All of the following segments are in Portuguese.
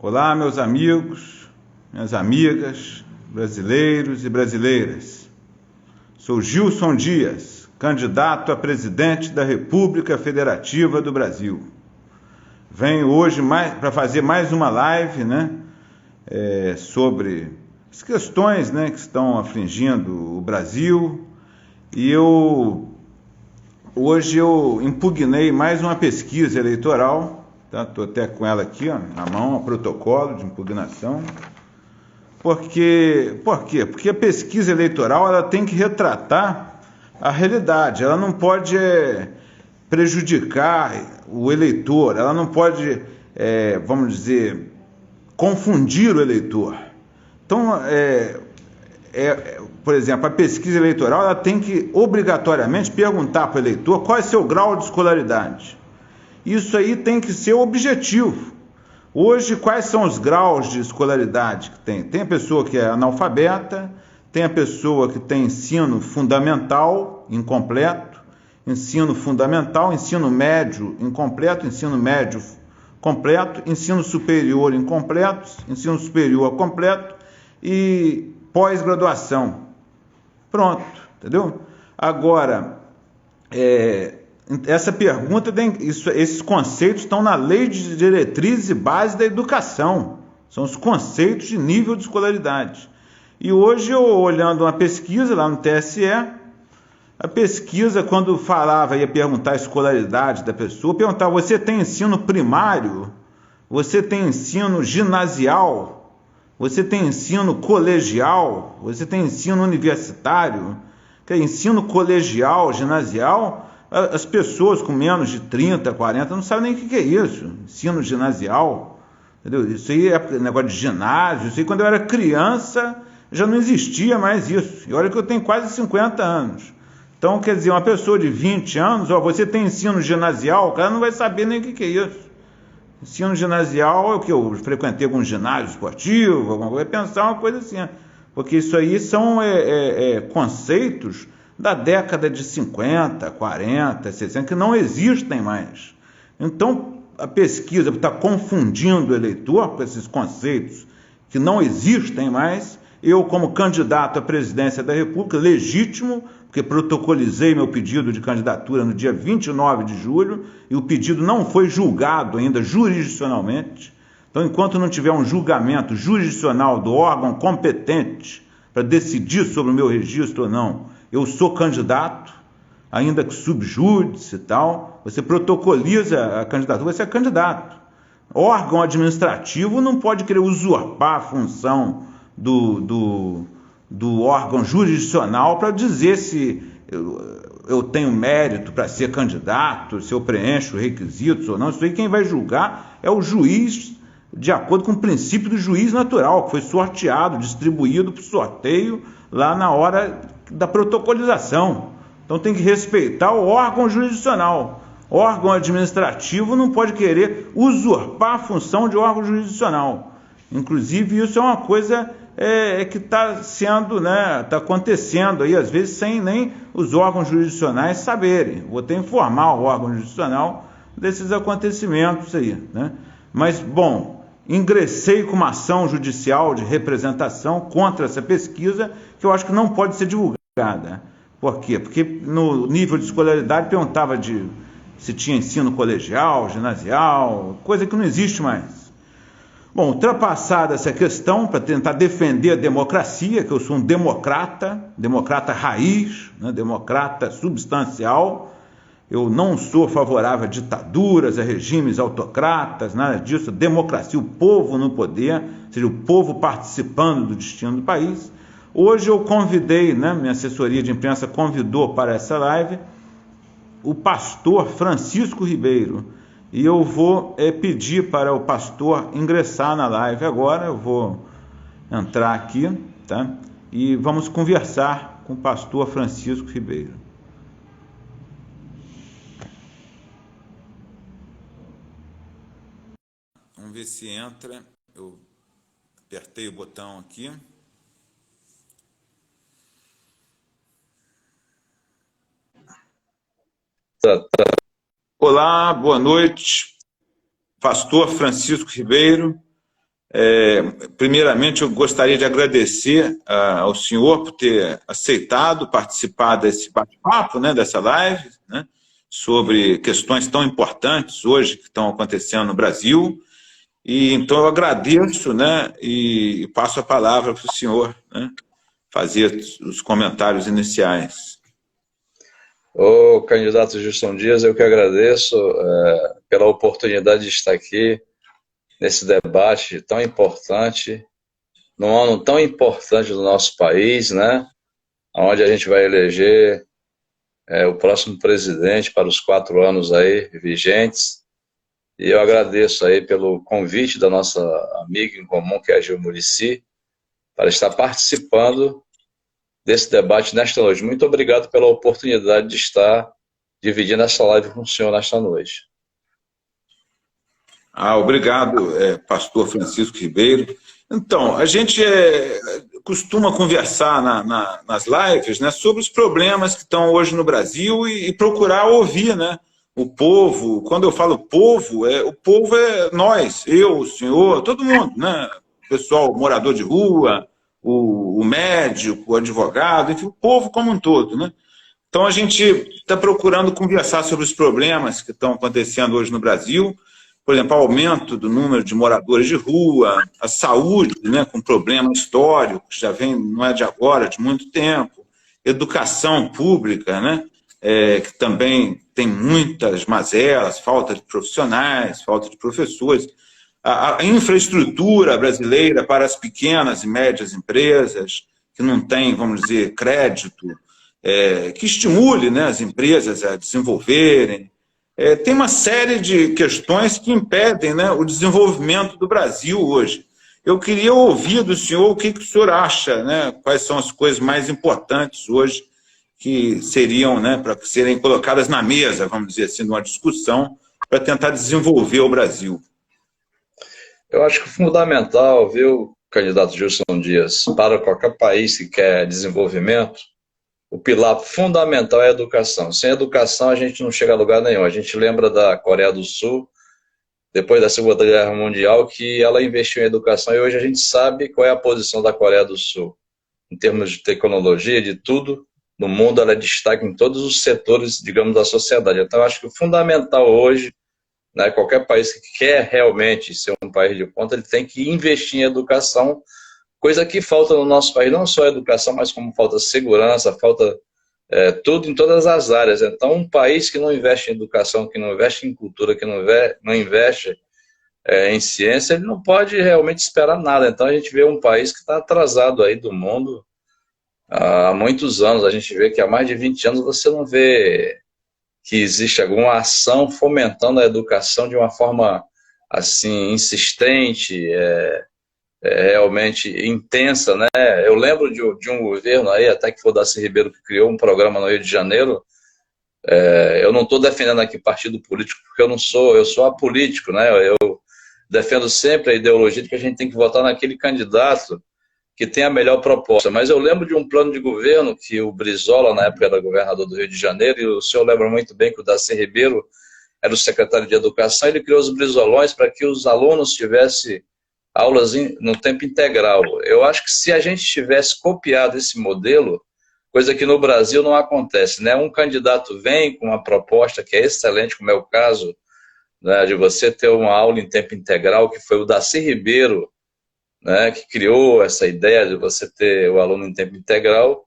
Olá, meus amigos, minhas amigas, brasileiros e brasileiras. Sou Gilson Dias, candidato a presidente da República Federativa do Brasil. Venho hoje para fazer mais uma live, sobre as questões, que estão afligindo o Brasil. E hoje eu impugnei mais uma pesquisa eleitoral. Estou até com ela aqui, na mão, o protocolo de impugnação. Por quê? Porque a pesquisa eleitoral ela tem que retratar a realidade. Ela não pode prejudicar o eleitor, ela não pode, vamos dizer, confundir o eleitor. Então, por exemplo, a pesquisa eleitoral ela tem que obrigatoriamente perguntar para o eleitor qual é seu grau de escolaridade. Isso aí tem que ser objetivo. Hoje, quais são os graus de escolaridade que tem? Tem a pessoa que é analfabeta, tem a pessoa que tem ensino fundamental incompleto, ensino fundamental, ensino médio incompleto, ensino médio completo, ensino superior incompleto, ensino superior completo e pós-graduação. Pronto, entendeu? Agora, essa pergunta, esses conceitos estão na Lei de Diretrizes e Bases da Educação. São os conceitos de nível de escolaridade. E hoje, eu olhando uma pesquisa lá no TSE, a pesquisa, quando ia perguntar a escolaridade da pessoa, perguntava: você tem ensino primário? Você tem ensino ginasial? Você tem ensino colegial? Você tem ensino universitário? Ensino colegial, ginasial, as pessoas com menos de 30, 40 não sabem nem o que é isso. Ensino ginasial, entendeu? Isso aí é negócio de ginásio. Isso aí, quando eu era criança, já não existia mais isso. E olha que eu tenho quase 50 anos. Então, quer dizer, uma pessoa de 20 anos, você tem ensino ginasial, o cara não vai saber nem o que é isso. Ensino ginasial é o que eu frequentei algum ginásio esportivo, alguma coisa, pensar uma coisa assim. Porque isso aí são conceitos da década de 50, 40, 60, que não existem mais. Então, a pesquisa está confundindo o eleitor com esses conceitos que não existem mais. Eu, como candidato à presidência da República, legítimo, porque protocolizei meu pedido de candidatura no dia 29 de julho, e o pedido não foi julgado ainda jurisdicionalmente. Então, enquanto não tiver um julgamento jurisdicional do órgão competente para decidir sobre o meu registro ou não, eu sou candidato, ainda que subjúdice e tal. Você protocoliza a candidatura, você é candidato. Órgão administrativo não pode querer usurpar a função do órgão jurisdicional para dizer se eu tenho mérito para ser candidato, se eu preencho requisitos ou não. Isso aí quem vai julgar é o juiz, de acordo com o princípio do juiz natural, que foi sorteado, distribuído por sorteio lá na hora da protocolização. Então tem que respeitar o órgão jurisdicional. O órgão administrativo não pode querer usurpar a função de órgão jurisdicional. Inclusive, isso é uma coisa que está sendo, está acontecendo aí, às vezes, sem nem os órgãos jurisdicionais saberem. Vou ter que informar o órgão jurisdicional desses acontecimentos aí, Mas, bom, ingressei com uma ação judicial de representação contra essa pesquisa, que eu acho que não pode ser divulgada. Por quê? Porque no nível de escolaridade perguntava se tinha ensino colegial, ginasial, coisa que não existe mais. Bom, ultrapassada essa questão, para tentar defender a democracia, que eu sou um democrata raiz, democrata substancial. Eu não sou favorável a ditaduras, a regimes autocratas, nada disso. Democracia, o povo no poder, ou seja, o povo participando do destino do país. Hoje eu convidei, minha assessoria de imprensa convidou para essa live o pastor Francisco Ribeiro. E eu vou pedir para o pastor ingressar na live agora. Eu vou entrar aqui, e vamos conversar com o pastor Francisco Ribeiro. Vamos ver se entra. Eu apertei o botão aqui. Olá, boa noite, pastor Francisco Ribeiro. Primeiramente, eu gostaria de agradecer ao senhor por ter aceitado participar desse bate-papo, né, dessa live, né, sobre questões tão importantes hoje que estão acontecendo no Brasil. E então eu agradeço, né, e passo a palavra para o senhor, né, fazer os comentários iniciais. Ô, candidato Gilson Dias, eu que agradeço pela oportunidade de estar aqui nesse debate tão importante, num ano tão importante do nosso país, né? Onde a gente vai eleger o próximo presidente para os 4 anos aí vigentes. E eu agradeço aí pelo convite da nossa amiga em comum, que é a Gil Muricy, para estar participando desse debate nesta noite. Muito obrigado pela oportunidade de estar dividindo essa live com o senhor nesta noite. Obrigado, pastor Francisco Ribeiro. Então, a gente costuma conversar nas lives, né, sobre os problemas que estão hoje no Brasil e procurar ouvir, né, o povo. Quando eu falo povo, o povo é nós, eu, o senhor, todo mundo, né, o pessoal, o morador de rua, o médico, o advogado, enfim, o povo como um todo, né? Então, a gente está procurando conversar sobre os problemas que estão acontecendo hoje no Brasil, por exemplo, o aumento do número de moradores de rua, a saúde, né, com problema histórico, que já vem, não é de agora, de muito tempo, educação pública, né, que também tem muitas mazelas, falta de profissionais, falta de professores, a infraestrutura brasileira para as pequenas e médias empresas, que não tem, vamos dizer, crédito, que estimule, né, as empresas a desenvolverem. Tem uma série de questões que impedem, né, o desenvolvimento do Brasil hoje. Eu queria ouvir do senhor o que o senhor acha, né, quais são as coisas mais importantes hoje que seriam, né, para serem colocadas na mesa, vamos dizer assim, numa discussão, para tentar desenvolver o Brasil. Eu acho que o fundamental, viu, candidato Gilson Dias, para qualquer país que quer desenvolvimento, o pilar fundamental é a educação. Sem educação, a gente não chega a lugar nenhum. A gente lembra da Coreia do Sul, depois da Segunda Guerra Mundial, que ela investiu em educação e hoje a gente sabe qual é a posição da Coreia do Sul. Em termos de tecnologia, de tudo, no mundo ela é destaque em todos os setores, digamos, da sociedade. Então, eu acho que o fundamental hoje, né, qualquer país que quer realmente ser um país de ponta, ele tem que investir em educação, coisa que falta no nosso país, não só educação, mas como falta segurança, falta tudo em todas as áreas. Então, um país que não investe em educação, que não investe em cultura, que não investe em ciência, ele não pode realmente esperar nada. Então, a gente vê um país que está atrasado aí do mundo há muitos anos. A gente vê que há mais de 20 anos você não vê que existe alguma ação fomentando a educação de uma forma assim insistente, realmente intensa, né? Eu lembro de um governo aí, até que foi o Darcy Ribeiro, que criou um programa no Rio de Janeiro. Eu não estou defendendo aqui partido político, porque eu sou apolítico, né? Eu defendo sempre a ideologia de que a gente tem que votar naquele candidato que tem a melhor proposta. Mas eu lembro de um plano de governo que o Brizola, na época, era governador do Rio de Janeiro, e o senhor lembra muito bem que o Darcy Ribeiro era o secretário de Educação. Ele criou os brizolões para que os alunos tivessem aulas no tempo integral. Eu acho que se a gente tivesse copiado esse modelo, coisa que no Brasil não acontece, né? Um candidato vem com uma proposta que é excelente, como é o caso, né, de você ter uma aula em tempo integral, que foi o Darcy Ribeiro, né, que criou essa ideia de você ter o aluno em tempo integral.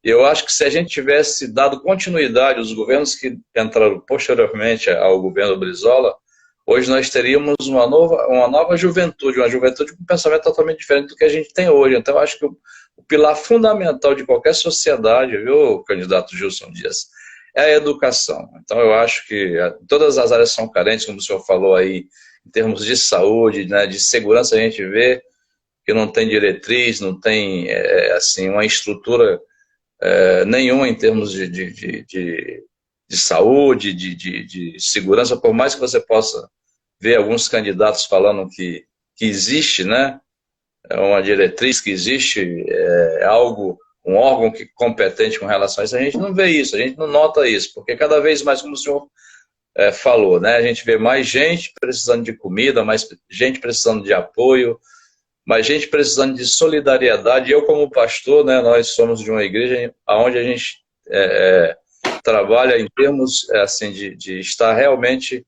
E eu acho que se a gente tivesse dado continuidade aos governos que entraram posteriormente ao governo Brizola, hoje nós teríamos uma nova juventude, uma juventude com um pensamento totalmente diferente do que a gente tem hoje. Então, eu acho que o pilar fundamental de qualquer sociedade, viu, candidato Gilson Dias, é a educação. Então, eu acho que todas as áreas são carentes, como o senhor falou aí, em termos de saúde, né, de segurança, a gente vê que não tem diretriz, não tem assim, uma estrutura nenhuma em termos de saúde, de segurança, por mais que você possa ver alguns candidatos falando que existe, né, uma diretriz, que existe algo, um órgão competente com relação a isso, a gente não vê isso, a gente não nota isso, porque cada vez mais, como o senhor falou, né? A gente vê mais gente precisando de comida, mais gente precisando de apoio, mais gente precisando de solidariedade. Eu, como pastor, né, nós somos de uma igreja onde a gente trabalha em termos assim, de estar realmente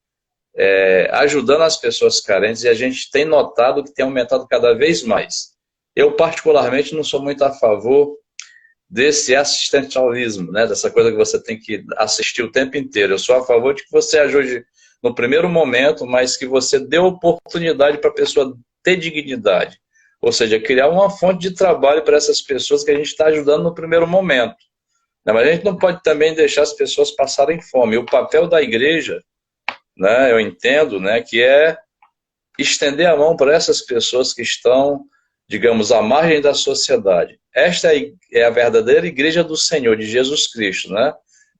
ajudando as pessoas carentes, e a gente tem notado que tem aumentado cada vez mais. Eu, particularmente, não sou muito a favor desse assistencialismo, né? Dessa coisa que você tem que assistir o tempo inteiro. Eu sou a favor de que você ajude no primeiro momento, mas que você dê oportunidade para a pessoa ter dignidade. Ou seja, criar uma fonte de trabalho para essas pessoas que a gente está ajudando no primeiro momento. Mas a gente não pode também deixar as pessoas passarem fome. O papel da igreja, né, eu entendo, né, que é estender a mão para essas pessoas que estão, digamos, à margem da sociedade. Esta é a verdadeira igreja do Senhor, de Jesus Cristo, né?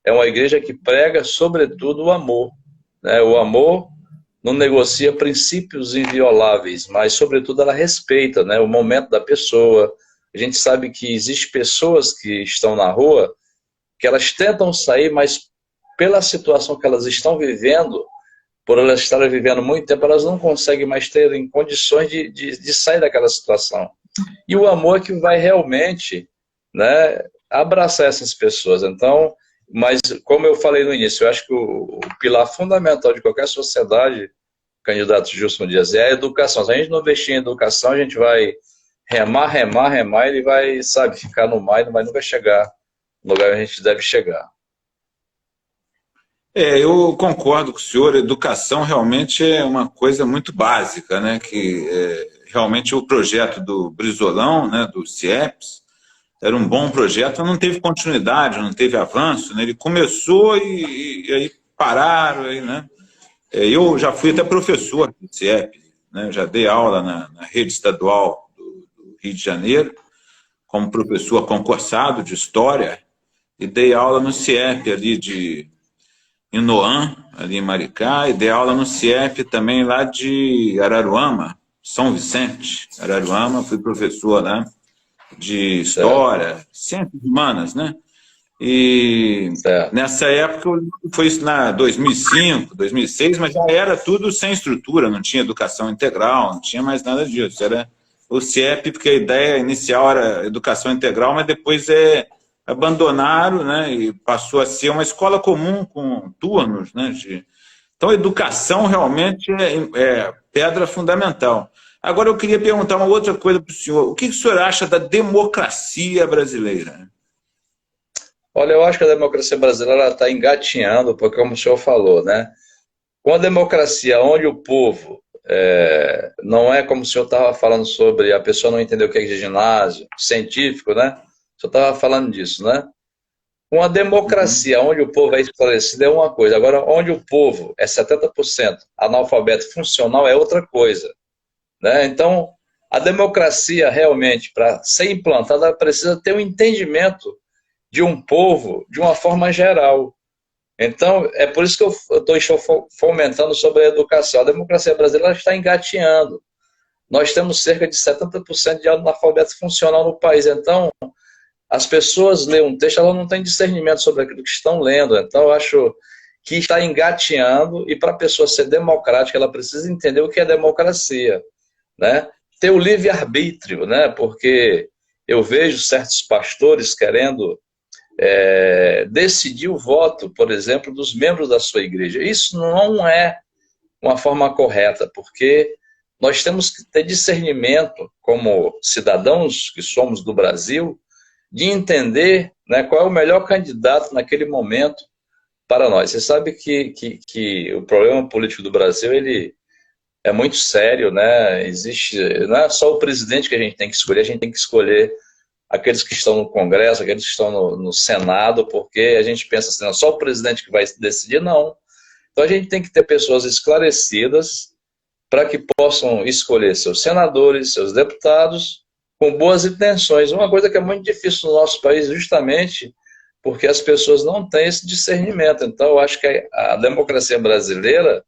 É uma igreja que prega, sobretudo, o amor, né? O amor não negocia princípios invioláveis, mas, sobretudo, ela respeita, né, o momento da pessoa. A gente sabe que existem pessoas que estão na rua, que elas tentam sair, mas pela situação que elas estão vivendo, por elas estarem vivendo muito tempo, elas não conseguem mais ter condições de sair daquela situação. E o amor é que vai realmente, né, abraçar essas pessoas. Então, mas como eu falei no início, eu acho que o pilar fundamental de qualquer sociedade, candidato Gilson Dias, é a educação. Se a gente não investir em educação, a gente vai remar, ele vai, sabe, ficar no mar e não vai nunca chegar no lugar onde a gente deve chegar. Eu concordo com o senhor, educação realmente é uma coisa muito básica, né? Que realmente o projeto do Brizolão, né, do CIEPS, era um bom projeto, mas não teve continuidade, não teve avanço, né? Ele começou e aí pararam, aí, né? Eu já fui até professor do CIEP, né? Já dei aula na rede estadual do Rio de Janeiro, como professor concursado de História, e dei aula no CIEP ali em Noã, ali em Maricá, e dei aula no CIEP também lá de Araruama, São Vicente, Araruama, fui professor lá de História, Ciências Humanas, né? E nessa época, foi isso na 2005, 2006, mas já era tudo sem estrutura, não tinha educação integral, não tinha mais nada disso, era o CIEP, porque a ideia inicial era educação integral, mas depois abandonaram, né, e passou a ser uma escola comum com turnos, né, então a educação realmente é pedra fundamental. Agora eu queria perguntar uma outra coisa para o senhor. O que o senhor acha da democracia brasileira? Olha, eu acho que a democracia brasileira está engatinhando, porque como o senhor falou, né, com a democracia onde o povo não é como o senhor estava falando sobre a pessoa não entender o que é de ginásio, científico, né? O senhor estava falando disso, né? Uma democracia onde o povo é esclarecido é uma coisa, agora onde o povo é 70% analfabeto funcional é outra coisa, né? Então, a democracia realmente, para ser implantada, ela precisa ter um entendimento de um povo de uma forma geral. Então, é por isso que eu estou fomentando sobre a educação. A democracia brasileira está engatinhando. Nós temos cerca de 70% de analfabeto funcional no país. Então, as pessoas lêem um texto, elas não têm discernimento sobre aquilo que estão lendo. Então, eu acho que está engatinhando, e para a pessoa ser democrática, ela precisa entender o que é democracia, né? Ter o livre-arbítrio, né? Porque eu vejo certos pastores querendo decidir o voto, por exemplo, dos membros da sua igreja. Isso não é uma forma correta, porque nós temos que ter discernimento, como cidadãos que somos do Brasil, de entender, né, qual é o melhor candidato naquele momento para nós. Você sabe que o problema político do Brasil ele é muito sério, né? Existe, não é só o presidente que a gente tem que escolher, a gente tem que escolher aqueles que estão no Congresso, aqueles que estão no Senado, porque a gente pensa assim, não é só o presidente que vai decidir, não. Então a gente tem que ter pessoas esclarecidas para que possam escolher seus senadores, seus deputados, com boas intenções. Uma coisa que é muito difícil no nosso país, justamente porque as pessoas não têm esse discernimento. Então eu acho que a democracia brasileira,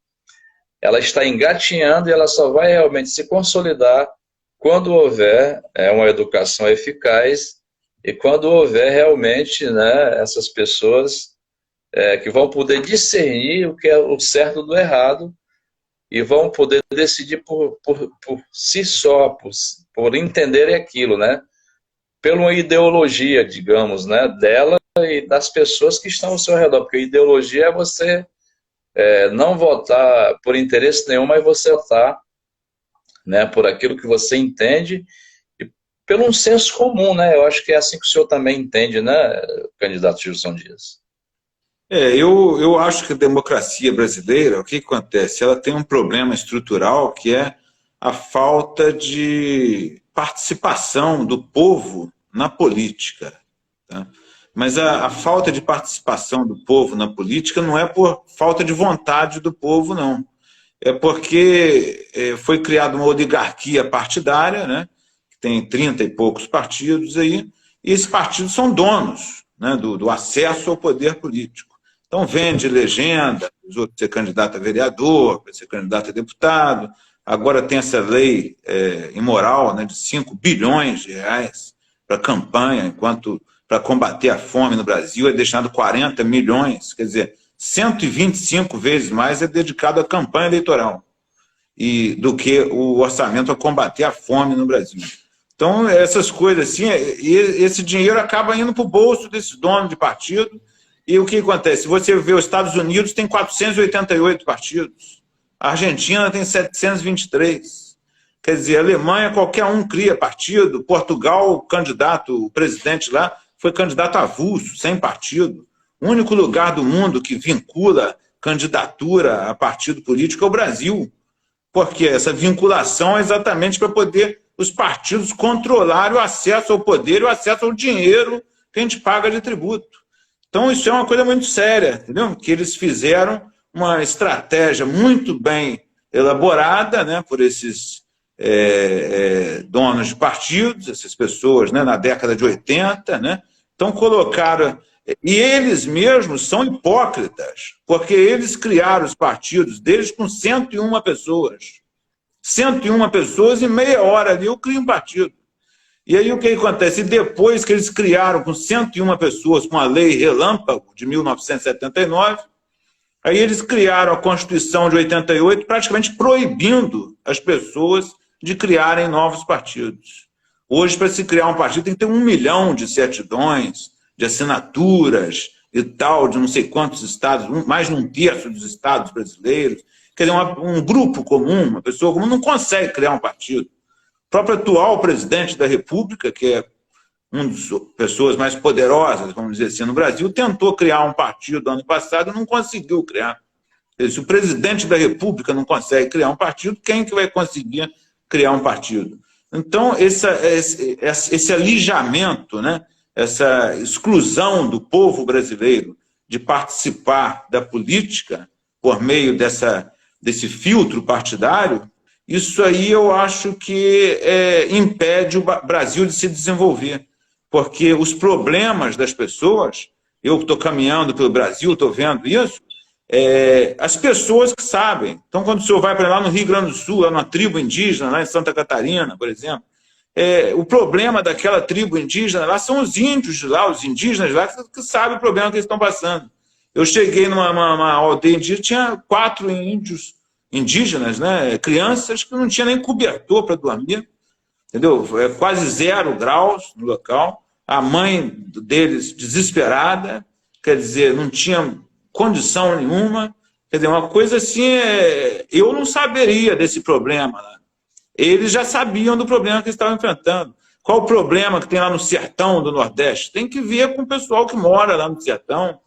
ela está engatinhando e ela só vai realmente se consolidar quando houver uma educação eficaz e quando houver realmente, né, essas pessoas que vão poder discernir o que é o certo do errado e vão poder decidir por si só, por entenderem aquilo, né? Pela ideologia, digamos, né? Dela e das pessoas que estão ao seu redor, porque ideologia é você não votar por interesse nenhum, mas você votar, né, por aquilo que você entende e pelo um senso comum, né? Eu acho que é assim que o senhor também entende, né, candidato Gilson Dias? Eu acho que a democracia brasileira, o que acontece? Ela tem um problema estrutural que é a falta de participação do povo na política. Tá? Mas a falta de participação do povo na política não é por falta de vontade do povo, não. É porque foi criada uma oligarquia partidária, né, que tem 30 e poucos partidos aí, e esses partidos são donos, né, do acesso ao poder político. Então vende legenda, os outros ser candidato a vereador, vai ser candidato a deputado, agora tem essa lei imoral, né, de 5 bilhões de reais para campanha, enquanto para combater a fome no Brasil é destinado 40 milhões, quer dizer, 125 vezes mais é dedicado à campanha eleitoral do que o orçamento a combater a fome no Brasil. Então, essas coisas assim, esse dinheiro acaba indo para o bolso desse dono de partido, e o que acontece? Você vê os Estados Unidos tem 488 partidos, a Argentina tem 723, quer dizer, a Alemanha qualquer um cria partido, Portugal, o presidente lá, foi candidato avulso, sem partido. O único lugar do mundo que vincula candidatura a partido político é o Brasil, porque essa vinculação é exatamente para poder os partidos controlarem o acesso ao poder e o acesso ao dinheiro que a gente paga de tributo. Então isso é uma coisa muito séria, entendeu? Que eles fizeram uma estratégia muito bem elaborada, né, por esses donos de partidos, essas pessoas, né, na década de 80, né? Então colocaram... E eles mesmos são hipócritas, porque eles criaram os partidos deles com 101 pessoas. 101 pessoas, em meia hora ali eu crio um partido. E aí o que acontece? Depois que eles criaram com 101 pessoas, com a lei Relâmpago de 1979, aí eles criaram a Constituição de 88, praticamente proibindo as pessoas de criarem novos partidos. Hoje, para se criar um partido, tem que ter 1 milhão de certidões, de assinaturas e tal, de não sei quantos estados, mais de 1/3 dos estados brasileiros. Quer dizer, um grupo comum, uma pessoa comum, não consegue criar um partido. O próprio atual presidente da República, que é uma das pessoas mais poderosas, vamos dizer assim, no Brasil, tentou criar um partido ano passado e não conseguiu criar. Se o presidente da República não consegue criar um partido, quem que vai conseguir criar um partido? Então, esse alijamento, né, essa exclusão do povo brasileiro de participar da política por meio desse filtro partidário, isso aí eu acho que impede o Brasil de se desenvolver, porque os problemas das pessoas, eu estou caminhando pelo Brasil, estou vendo isso, as pessoas que sabem. Então, quando o senhor vai para lá no Rio Grande do Sul, lá numa tribo indígena, lá em Santa Catarina, por exemplo, o problema daquela tribo indígena lá são os índios de lá, os indígenas lá, que sabem o problema que eles estão passando. Eu cheguei numa aldeia indígena, tinha 4 índios indígenas, né, crianças que não tinham nem cobertor para dormir, entendeu? Quase 0 graus no local, a mãe deles desesperada, quer dizer, não tinha condição nenhuma, quer dizer, uma coisa assim, eu não saberia desse problema lá. Eles já sabiam do problema que eles estavam enfrentando. Qual o problema que tem lá no sertão do Nordeste? Tem que ver com o pessoal que mora lá no sertão.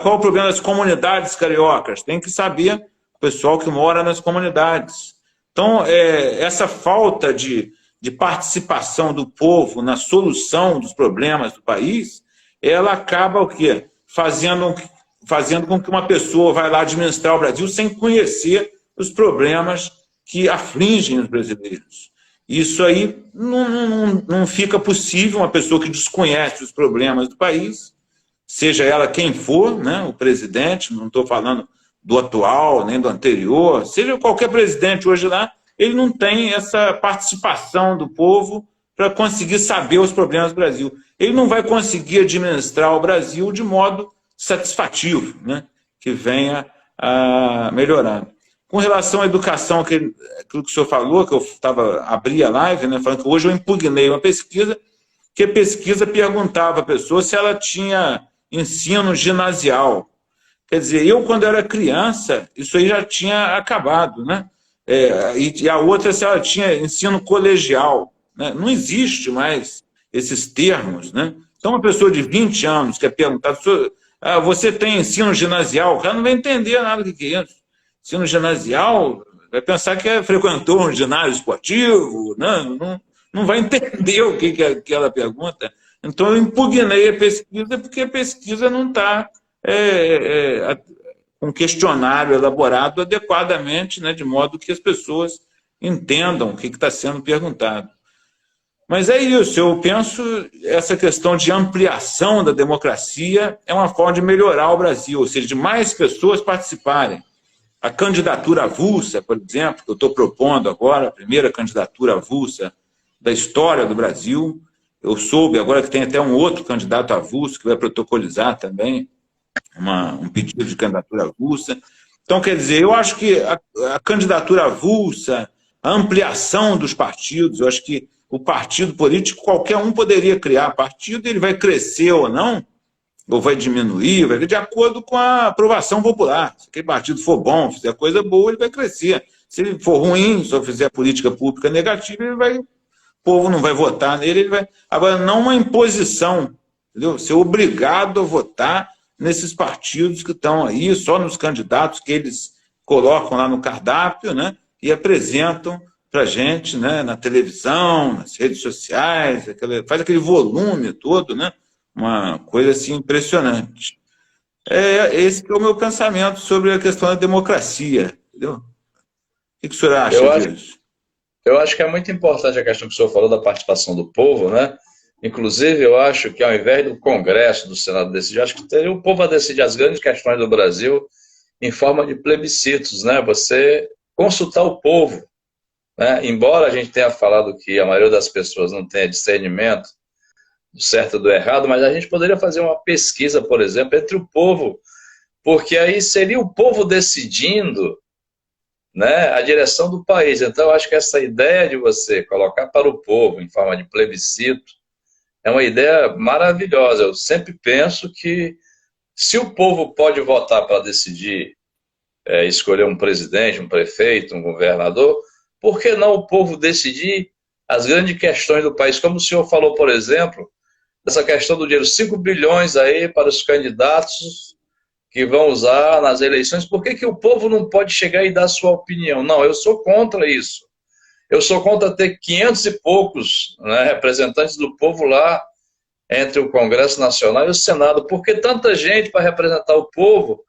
Qual o problema das comunidades cariocas? Tem que saber o pessoal que mora nas comunidades. Então, essa falta de participação do povo na solução dos problemas do país, ela acaba o quê? Fazendo com que uma pessoa vá lá administrar o Brasil sem conhecer os problemas que afligem os brasileiros. Isso aí não fica possível, uma pessoa que desconhece os problemas do país, seja ela quem for, né, o presidente, não estou falando do atual, nem do anterior, seja qualquer presidente hoje lá, ele não tem essa participação do povo para conseguir saber os problemas do Brasil. Ele não vai conseguir administrar o Brasil de modo satisfativo, né, que venha a melhorar. Com relação à educação, aquilo que o senhor falou, que eu abri a live, né, falando que hoje eu impugnei uma pesquisa, que a pesquisa perguntava a pessoa se ela tinha ensino ginasial. Quer dizer, eu, quando era criança, isso aí já tinha acabado, né? E a outra, se ela tinha ensino colegial, né? Não existe mais esses termos, né? Então, uma pessoa de 20 anos que é perguntada, você tem ensino ginasial? O cara não vai entender nada do que é isso. Ensino ginasial, vai pensar que frequentou um ginásio esportivo, né? Não vai entender o que é aquela pergunta. Então, eu impugnei a pesquisa, porque a pesquisa não está com um questionário elaborado adequadamente, né, de modo que as pessoas entendam o que está sendo perguntado. Mas é isso, eu penso essa questão de ampliação da democracia é uma forma de melhorar o Brasil, ou seja, de mais pessoas participarem. A candidatura avulsa, por exemplo, que eu estou propondo agora, a primeira candidatura avulsa da história do Brasil. Eu soube agora que tem até um outro candidato avulso que vai protocolizar também um pedido de candidatura avulsa. Então, quer dizer, eu acho que a candidatura avulsa, a ampliação dos partidos, eu acho que o partido político, qualquer um poderia criar partido, ele vai crescer ou não, ou vai diminuir, vai de acordo com a aprovação popular. Se aquele partido for bom, fizer coisa boa, ele vai crescer. Se ele for ruim, se eu fizer política pública negativa, o povo não vai votar nele, ele vai... Agora, não uma imposição, entendeu? Ser obrigado a votar nesses partidos que estão aí, só nos candidatos que eles colocam lá no cardápio, né? E apresentam para a gente, né? Na televisão, nas redes sociais, faz aquele volume todo, né? Uma coisa assim impressionante. Esse que é o meu pensamento sobre a questão da democracia, entendeu? O que o senhor acha disso? Eu acho que é muito importante a questão que o senhor falou da participação do povo, né? Inclusive, eu acho que ao invés do Congresso, do Senado decidir, acho que teria o povo a decidir as grandes questões do Brasil em forma de plebiscitos, né? Você consultar o povo, né? Embora a gente tenha falado que a maioria das pessoas não tenha discernimento do certo e do errado, mas a gente poderia fazer uma pesquisa, por exemplo, entre o povo, porque aí seria o povo decidindo, né, a direção do país. Então, eu acho que essa ideia de você colocar para o povo em forma de plebiscito é uma ideia maravilhosa. Eu sempre penso que se o povo pode votar para decidir escolher um presidente, um prefeito, um governador, por que não o povo decidir as grandes questões do país? Como o senhor falou, por exemplo, dessa questão do dinheiro, 5 bilhões aí para os candidatos que vão usar nas eleições, por que o povo não pode chegar e dar sua opinião? Não, eu sou contra isso. Eu sou contra ter 500 e poucos, né, representantes do povo lá entre o Congresso Nacional e o Senado. Por que tanta gente para representar o povo,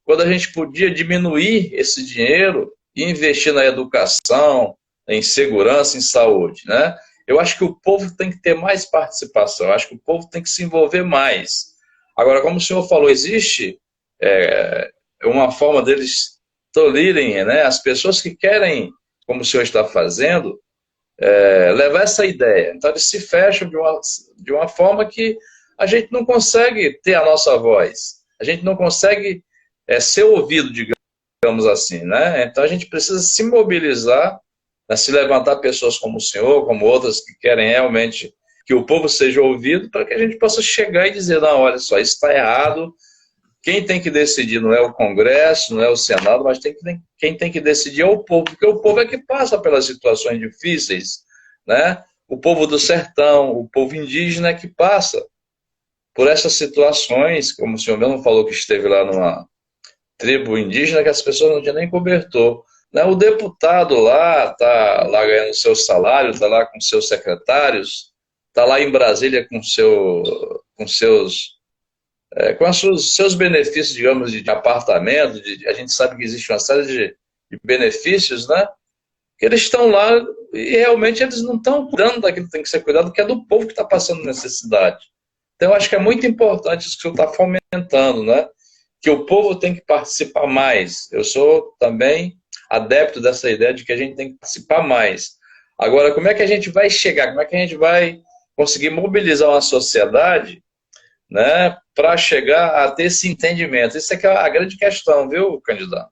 quando a gente podia diminuir esse dinheiro e investir na educação, em segurança, em saúde, né? Eu acho que o povo tem que ter mais participação, eu acho que o povo tem que se envolver mais. Agora, como o senhor falou, existe uma forma deles tolherem, né, as pessoas que querem, como o senhor está fazendo, levar essa ideia. Então, eles se fecham de uma forma que a gente não consegue ter a nossa voz, a gente não consegue ser ouvido, digamos assim, né? Então, a gente precisa se mobilizar, né, se levantar pessoas como o senhor, como outras que querem realmente que o povo seja ouvido, para que a gente possa chegar e dizer, não, olha só, isso está errado. Quem tem que decidir não é o Congresso, não é o Senado, mas quem tem que decidir é o povo, porque o povo é que passa pelas situações difíceis, né? O povo do sertão, o povo indígena é que passa por essas situações, como o senhor mesmo falou que esteve lá numa tribo indígena, que as pessoas não tinham nem cobertor, né? O deputado lá está lá ganhando seu salário, está lá com seus secretários, está lá em Brasília com seus benefícios, digamos, de apartamento, a gente sabe que existe uma série de benefícios, né? Que eles estão lá e realmente eles não estão cuidando daquilo que tem que ser cuidado, que é do povo que está passando necessidade. Então, eu acho que é muito importante isso que o senhor está fomentando, né? Que o povo tem que participar mais. Eu sou também adepto dessa ideia de que a gente tem que participar mais. Agora, como é que a gente vai chegar? Como é que a gente vai conseguir mobilizar uma sociedade né, para chegar a ter esse entendimento. Isso é que é a grande questão, viu, candidato?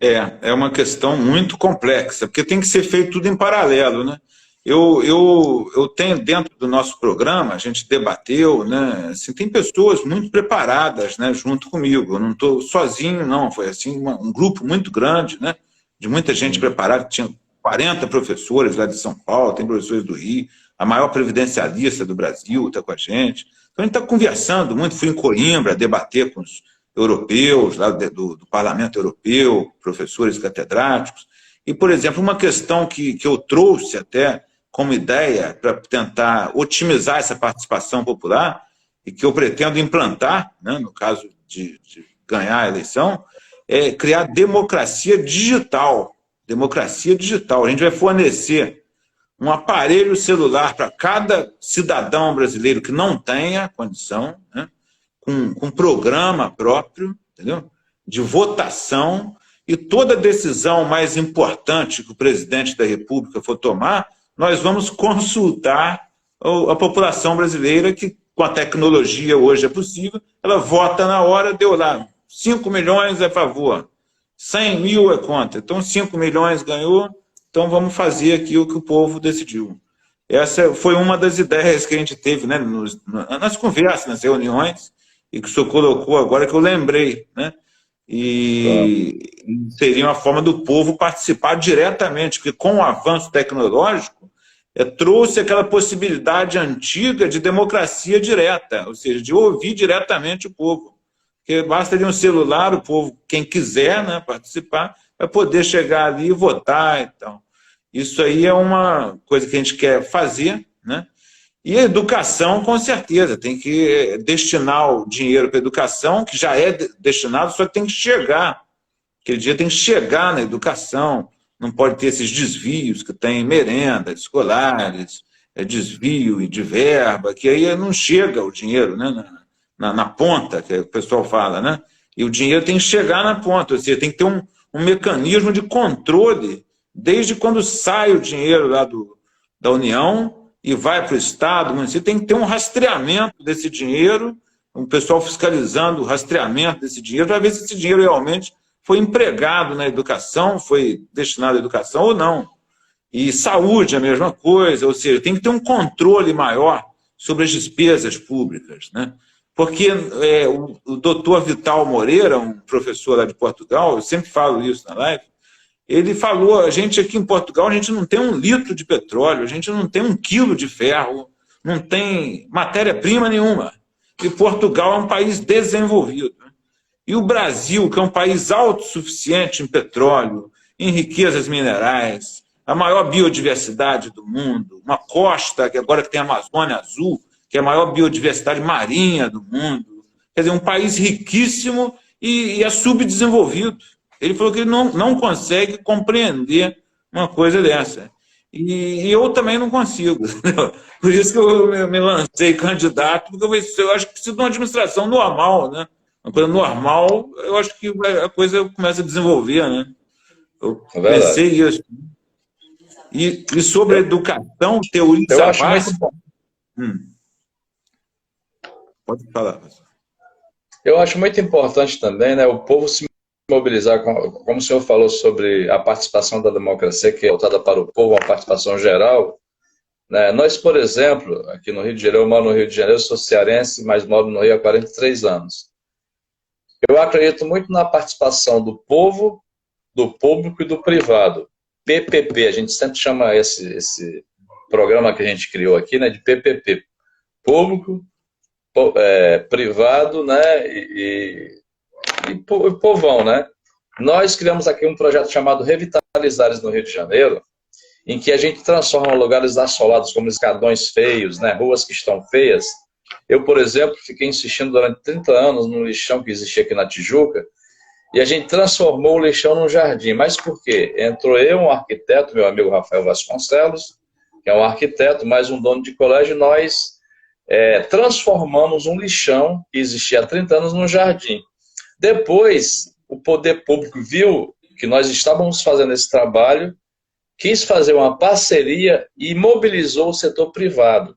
É uma questão muito complexa, porque tem que ser feito tudo em paralelo, né? Eu tenho dentro do nosso programa, a gente debateu, né? Assim, tem pessoas muito preparadas, né, junto comigo. Eu não estou sozinho, não. Foi assim um grupo muito grande, né? De muita gente preparada. Tinha 40 professores lá de São Paulo, tem professores do Rio, a maior previdencialista do Brasil está com a gente. Então a gente está conversando muito. Fui em Coimbra debater com os europeus, lá do Parlamento Europeu, professores catedráticos. E, por exemplo, uma questão que eu trouxe até como ideia para tentar otimizar essa participação popular e que eu pretendo implantar, né, no caso de ganhar a eleição, é criar democracia digital. Democracia digital. A gente vai fornecer um aparelho celular para cada cidadão brasileiro que não tenha condição, né, com programa próprio, entendeu? De votação, e toda decisão mais importante que o presidente da República for tomar, nós vamos consultar a população brasileira, que com a tecnologia hoje é possível, ela vota na hora, deu lá, 5 milhões é a favor, 100 mil é contra, então 5 milhões ganhou, então vamos fazer aqui o que o povo decidiu. Essa foi uma das ideias que a gente teve, né, nas conversas, nas reuniões, e que o senhor colocou agora, que eu lembrei, né? E seria uma forma do povo participar diretamente, porque com o avanço tecnológico, trouxe aquela possibilidade antiga de democracia direta, ou seja, de ouvir diretamente o povo. Porque basta de um celular, o povo, quem quiser, né, participar, vai poder chegar ali e votar e tal. Isso aí é uma coisa que a gente quer fazer, né? E a educação, com certeza, tem que destinar o dinheiro para a educação, que já é destinado, só que tem que chegar. Aquele dia tem que chegar na educação, não pode ter esses desvios que tem merendas escolares, desvio de verba, que aí não chega o dinheiro, né, na ponta, que o pessoal fala, né? E o dinheiro tem que chegar na ponta, ou seja, tem que ter um mecanismo de controle, desde quando sai o dinheiro lá da União e vai para o Estado, o município, tem que ter um rastreamento desse dinheiro, um pessoal fiscalizando o rastreamento desse dinheiro, para ver se esse dinheiro realmente foi empregado na educação, foi destinado à educação ou não. E saúde, a mesma coisa, ou seja, tem que ter um controle maior sobre as despesas públicas, né? Porque o doutor Vital Moreira, um professor lá de Portugal, eu sempre falo isso na live, ele falou, a gente aqui em Portugal, a gente não tem 1 litro de petróleo, a gente não tem 1 quilo de ferro, não tem matéria-prima nenhuma. E Portugal é um país desenvolvido. E o Brasil, que é um país autossuficiente em petróleo, em riquezas minerais, a maior biodiversidade do mundo, uma costa, que agora que tem a Amazônia Azul, que é a maior biodiversidade marinha do mundo. Quer dizer, um país riquíssimo e é subdesenvolvido. Ele falou que ele não consegue compreender uma coisa dessa. E eu também não consigo. Por isso que eu me lancei candidato, porque eu acho que precisa de uma administração normal, né? Uma coisa normal, eu acho que a coisa começa a desenvolver, né? Eu pensei isso. E sobre a educação, teoria básica... Pode falar, professor. Eu acho muito importante também, né, o povo se mobilizar, como o senhor falou sobre a participação da democracia, que é voltada para o povo, a participação geral, né? Nós, por exemplo, aqui no Rio de Janeiro, eu moro no Rio de Janeiro, sou cearense, mas moro no Rio há 43 anos. Eu acredito muito na participação do povo, do público e do privado. PPP, a gente sempre chama esse programa que a gente criou aqui, né, de PPP. Público, privado, né, e povão, né? Nós criamos aqui um projeto chamado Revitalizares no Rio de Janeiro, em que a gente transforma lugares assolados como escadões feios, né, ruas que estão feias. Eu, por exemplo, fiquei insistindo durante 30 anos no lixão que existia aqui na Tijuca, e a gente transformou o lixão num jardim. Mas por quê? Entrou eu, um arquiteto, meu amigo Rafael Vasconcelos, que é um arquiteto, mais um dono de colégio, e nós transformamos um lixão que existia há 30 anos num jardim. Depois, o poder público viu que nós estávamos fazendo esse trabalho, quis fazer uma parceria e mobilizou o setor privado.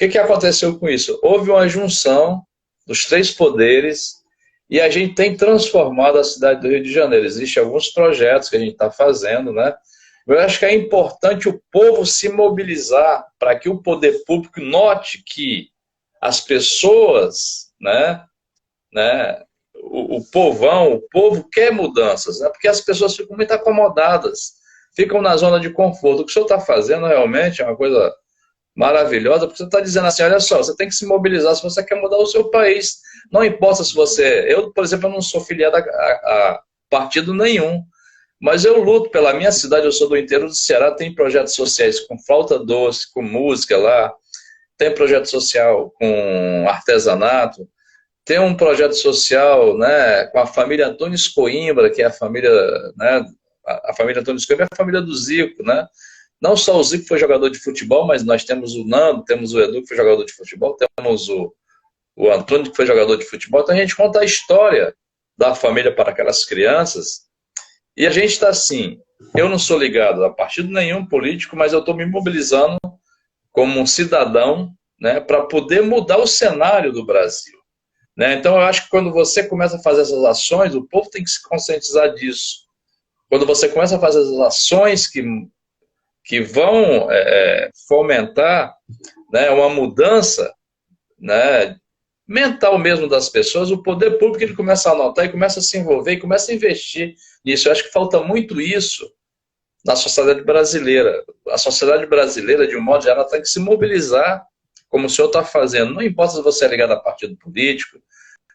que aconteceu com isso? Houve uma junção dos três poderes e a gente tem transformado a cidade do Rio de Janeiro. Existem alguns projetos que a gente está fazendo, né? Eu acho que é importante o povo se mobilizar para que o poder público note que as pessoas, o povão, o povo quer mudanças, né? Porque as pessoas ficam muito acomodadas, ficam na zona de conforto. O que o senhor está fazendo realmente é uma coisa maravilhosa, porque você está dizendo assim, olha só, você tem que se mobilizar se você quer mudar o seu país. Não importa se você... Eu, por exemplo, eu não sou filiado a partido nenhum, mas eu luto pela minha cidade, eu sou do interior do Ceará, tem projetos sociais com flauta doce, com música lá, tem projeto social com artesanato, tem um projeto social, né, com a família Antunes Coimbra, que é a família, né, a família Antunes Coimbra é a família do Zico, né? Não só o Zico foi jogador de futebol, mas nós temos o Nando, temos o Edu que foi jogador de futebol, temos o Antônio que foi jogador de futebol. Então a gente conta a história da família para aquelas crianças. E a gente está assim, eu não sou ligado a partido nenhum político, mas eu estou me mobilizando como um cidadão, né, para poder mudar o cenário do Brasil. Né? Então eu acho que quando você começa a fazer essas ações, o povo tem que se conscientizar disso. Quando você começa a fazer as ações que vão fomentar, né, uma mudança, né, mental mesmo das pessoas, o poder público ele começa a notar e começa a se envolver e começa a investir nisso. Eu acho que falta muito isso na sociedade brasileira. A sociedade brasileira, de um modo geral, tem que se mobilizar como o senhor está fazendo. Não importa se você é ligado a partido político,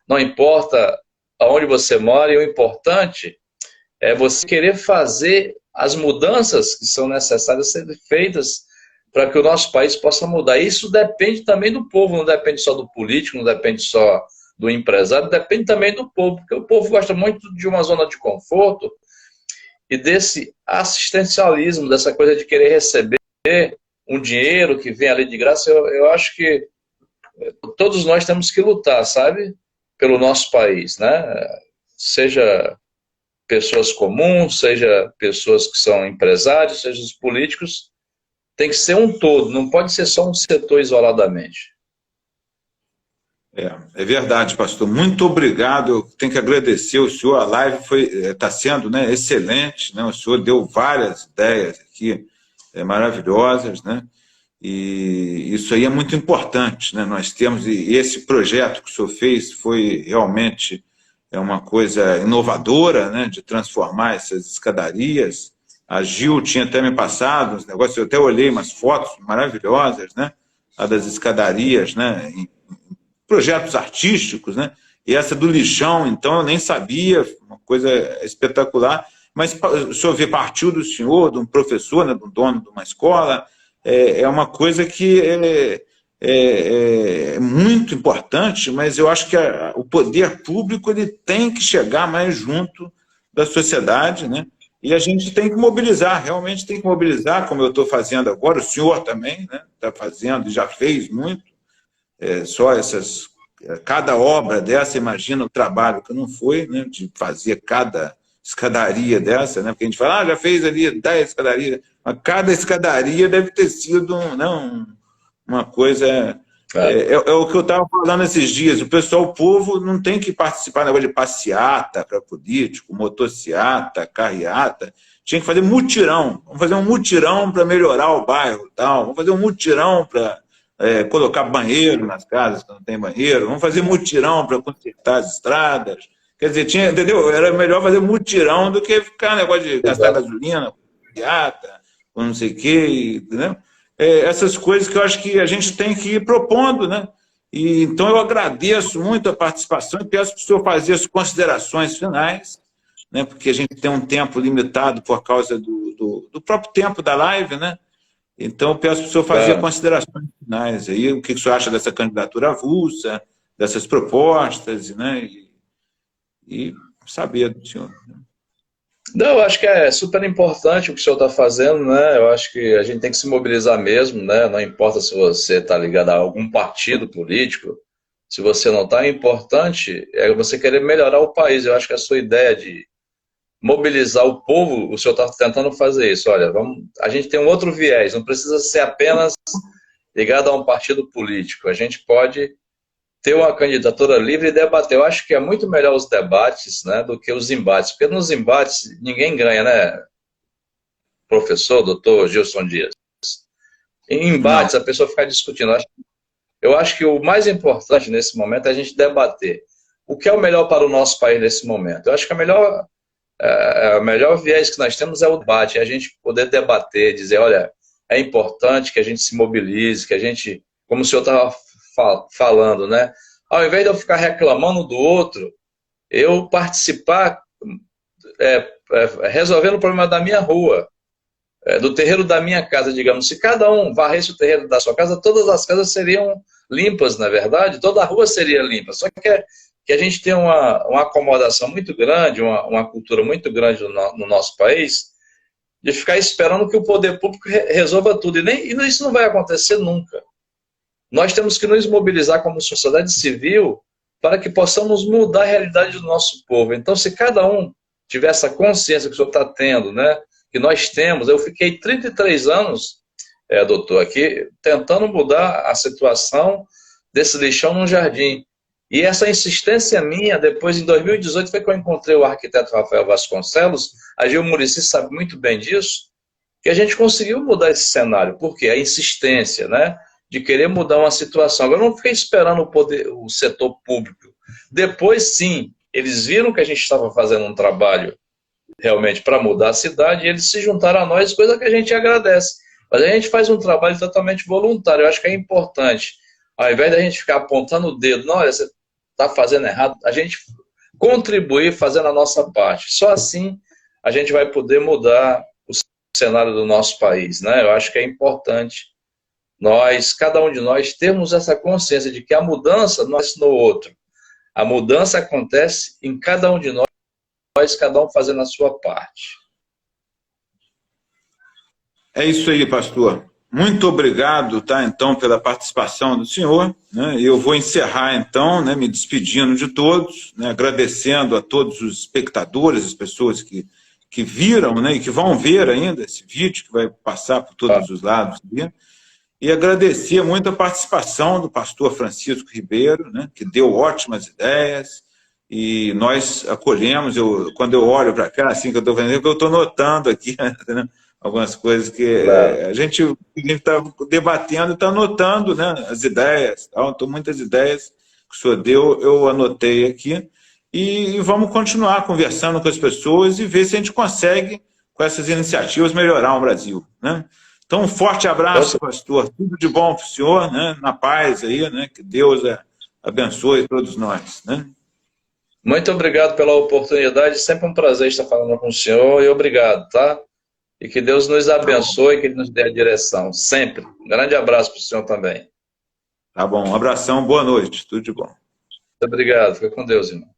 não importa aonde você mora, e o importante é você querer fazer as mudanças que são necessárias serem feitas para que o nosso país possa mudar. Isso depende também do povo, não depende só do político, não depende só do empresário, depende também do povo, porque o povo gosta muito de uma zona de conforto e desse assistencialismo, dessa coisa de querer receber um dinheiro que vem ali de graça. Eu acho que todos nós temos que lutar, sabe? Pelo nosso país, né? Seja pessoas comuns, seja pessoas que são empresários, seja os políticos, tem que ser um todo, não pode ser só um setor isoladamente. É verdade, pastor. Muito obrigado. Eu tenho que agradecer o senhor. A live está sendo, né, excelente, né? O senhor deu várias ideias aqui maravilhosas, né? E isso aí é muito importante, né? Nós temos, e esse projeto que o senhor fez foi realmente uma coisa inovadora, né, de transformar essas escadarias. A Gil tinha até me passado uns negócios, eu até olhei umas fotos maravilhosas, né, das escadarias, né, em projetos artísticos, né, e essa do lixão, então, eu nem sabia, uma coisa espetacular, mas o senhor vê, partiu do senhor, de um professor, né, do dono de uma escola, é uma coisa que é muito importante, mas eu acho que o poder público ele tem que chegar mais junto da sociedade, né? E a gente tem que mobilizar, realmente tem que mobilizar, como eu estou fazendo agora, o senhor também, né? Está fazendo, já fez muito, só essas... Cada obra dessa, imagina o trabalho que não foi, né? De fazer cada escadaria dessa, né? Porque a gente fala, já fez ali 10 escadarias, mas cada escadaria deve ter sido uma coisa... É o que eu estava falando esses dias, o pessoal, o povo não tem que participar do negócio de passeata para político, motociata, carreata, tinha que fazer mutirão, vamos fazer um mutirão para melhorar o bairro, tal. Vamos fazer um mutirão para colocar banheiro nas casas que não tem banheiro, vamos fazer mutirão para consertar as estradas, quer dizer, entendeu? Era melhor fazer mutirão do que ficar negócio de gastar gasolina, carreata, ou não sei o quê, entendeu? Essas coisas que eu acho que a gente tem que ir propondo, né? E, então eu agradeço muito a participação e peço para o senhor fazer as considerações finais, né? Porque a gente tem um tempo limitado por causa do próprio tempo da live, né? Então eu peço para o senhor fazer considerações finais aí, o que o senhor acha dessa candidatura avulsa, dessas propostas, né? E saber do senhor. Não, eu acho que é super importante o que o senhor está fazendo, né? Eu acho que a gente tem que se mobilizar mesmo, né? Não importa se você está ligado a algum partido político, se você não está, é importante você querer melhorar o país. Eu acho que a sua ideia de mobilizar o povo, o senhor está tentando fazer isso. Olha, a gente tem um outro viés, não precisa ser apenas ligado a um partido político. A gente pode ter uma candidatura livre e debater. Eu acho que é muito melhor os debates, né, do que os embates, porque nos embates ninguém ganha, né, professor, doutor Gilson Dias? Em Não. embates a pessoa fica discutindo. Eu acho que o mais importante nesse momento é a gente debater o que é o melhor para o nosso país nesse momento. Eu acho que a melhor viés que nós temos é o debate, é a gente poder debater, dizer, olha, é importante que a gente se mobilize, que a gente, como o senhor estava falando, né? Ao invés de eu ficar reclamando do outro, eu participar resolvendo o problema da minha rua, do terreiro da minha casa, digamos. Se cada um varresse o terreiro da sua casa, todas as casas seriam limpas, na verdade, toda a rua seria limpa. Só que a gente tem uma acomodação muito grande, uma cultura muito grande no nosso país, de ficar esperando que o poder público resolva tudo. E isso não vai acontecer nunca. Nós temos que nos mobilizar como sociedade civil para que possamos mudar a realidade do nosso povo. Então, se cada um tiver essa consciência que o senhor está tendo, né, que nós temos, eu fiquei 33 anos, doutor, aqui, tentando mudar a situação desse lixão no jardim. E essa insistência minha, depois, em 2018, foi que eu encontrei o arquiteto Rafael Vasconcelos, a Gil Muricy sabe muito bem disso, que a gente conseguiu mudar esse cenário. Por quê? A insistência, né, de querer mudar uma situação. Agora, eu não fiquei esperando o setor público. Depois, sim, eles viram que a gente estava fazendo um trabalho realmente para mudar a cidade, e eles se juntaram a nós, coisa que a gente agradece. Mas a gente faz um trabalho totalmente voluntário. Eu acho que é importante, ao invés da gente ficar apontando o dedo, não, olha, você está fazendo errado, a gente contribuir fazendo a nossa parte. Só assim a gente vai poder mudar o cenário do nosso país, né? Eu acho que é importante cada um de nós, termos essa consciência de que a mudança não é no outro. A mudança acontece em cada um de nós, cada um fazendo a sua parte. É isso aí, pastor. Muito obrigado, tá, então, pela participação do senhor, né? Eu vou encerrar, então, né, me despedindo de todos, né, agradecendo a todos os espectadores, as pessoas que viram, né, e que vão ver ainda esse vídeo, que vai passar por todos os lados, né? E agradecer muito a participação do pastor Francisco Ribeiro, né, que deu ótimas ideias, e nós acolhemos. Quando eu olho para cá, assim que eu estou vendo, eu estou notando aqui, né, algumas coisas que a gente está debatendo e está anotando, né, as ideias. Então, muitas ideias que o senhor deu, eu anotei aqui, e vamos continuar conversando com as pessoas e ver se a gente consegue, com essas iniciativas, melhorar o Brasil, né? Então, um forte abraço, pastor. Tudo de bom para o senhor, né? Na paz aí, né? Que Deus abençoe todos nós, né? Muito obrigado pela oportunidade. Sempre um prazer estar falando com o senhor, e obrigado, tá? E que Deus nos abençoe, que Ele nos dê a direção, sempre. Um grande abraço para o senhor também. Tá bom, um abração, boa noite, tudo de bom. Muito obrigado, fica com Deus, irmão.